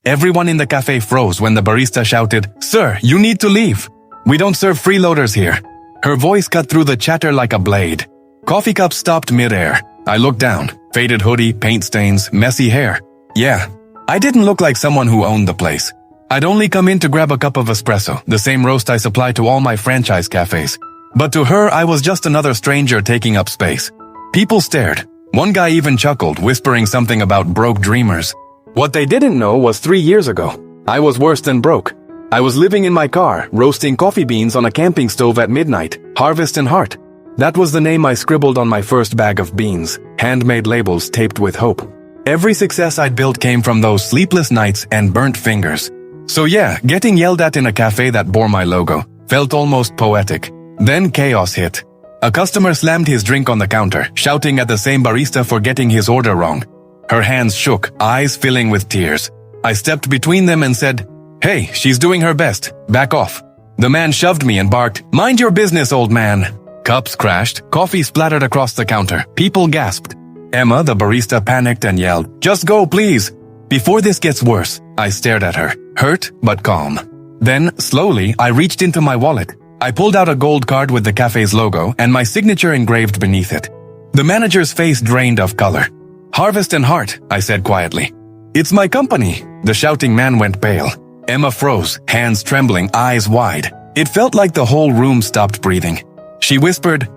Everyone in the cafe froze when the barista shouted, "Sir, you need to leave. We don't serve freeloaders here." Her voice cut through the chatter like a blade. Coffee cups stopped mid-air. I looked down. Faded hoodie, paint stains, messy hair. Yeah, I didn't look like someone who owned the place. I'd only come in to grab a cup of espresso, the same roast I supply to all my franchise cafes. But to her, I was just another stranger taking up space. People stared. One guy even chuckled, whispering something about broke dreamers. What they didn't know was 3 years ago, I was worse than broke. I was living in my car, roasting coffee beans on a camping stove at midnight, Harvest and Heart. That was the name I scribbled on my first bag of beans, handmade labels taped with hope. Every success I'd built came from those sleepless nights and burnt fingers. So yeah, getting yelled at in a cafe that bore my logo felt almost poetic. Then chaos hit. A customer slammed his drink on the counter, shouting at the same barista for getting his order wrong. Her hands shook, eyes filling with tears. I stepped between them and said, "Hey, she's doing her best. Back off." The man shoved me and barked, "Mind your business, old man." Cups crashed, coffee splattered across the counter. People gasped. Emma, the barista, panicked and yelled, "Just go, please." Before this gets worse, I stared at her, hurt but calm. Then, slowly, I reached into my wallet. I pulled out a gold card with the cafe's logo and my signature engraved beneath it. The manager's face drained of color. "Harvest and Heart," I said quietly. "It's my company." The shouting man went pale. Emma froze, hands trembling, eyes wide. It felt like the whole room stopped breathing. She whispered,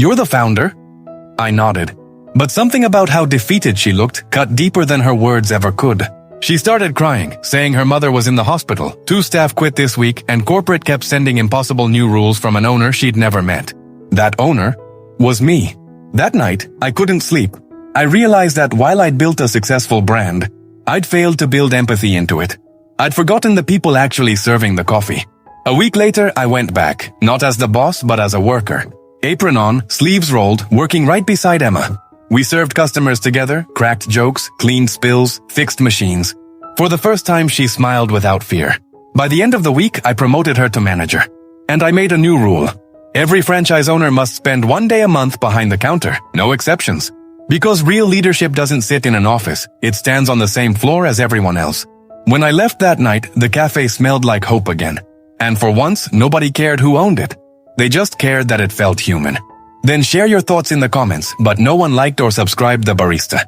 You're the founder?" I nodded. But something about how defeated she looked cut deeper than her words ever could. She started crying, saying her mother was in the hospital, 2 staff quit this week, and corporate kept sending impossible new rules from an owner she'd never met. That owner was me. That night, I couldn't sleep. I realized that while I'd built a successful brand, I'd failed to build empathy into it. I'd forgotten the people actually serving the coffee. A week later, I went back, not as the boss, but as a worker. Apron on, sleeves rolled, working right beside Emma. We served customers together, cracked jokes, cleaned spills, fixed machines. For the first time, she smiled without fear. By the end of the week, I promoted her to manager. And I made a new rule. Every franchise owner must spend 1 day a month behind the counter, no exceptions. Because real leadership doesn't sit in an office, it stands on the same floor as everyone else. When I left that night, the cafe smelled like hope again. And for once, nobody cared who owned it. They just cared that it felt human. Then share your thoughts in the comments, but no one liked or subscribed the barista.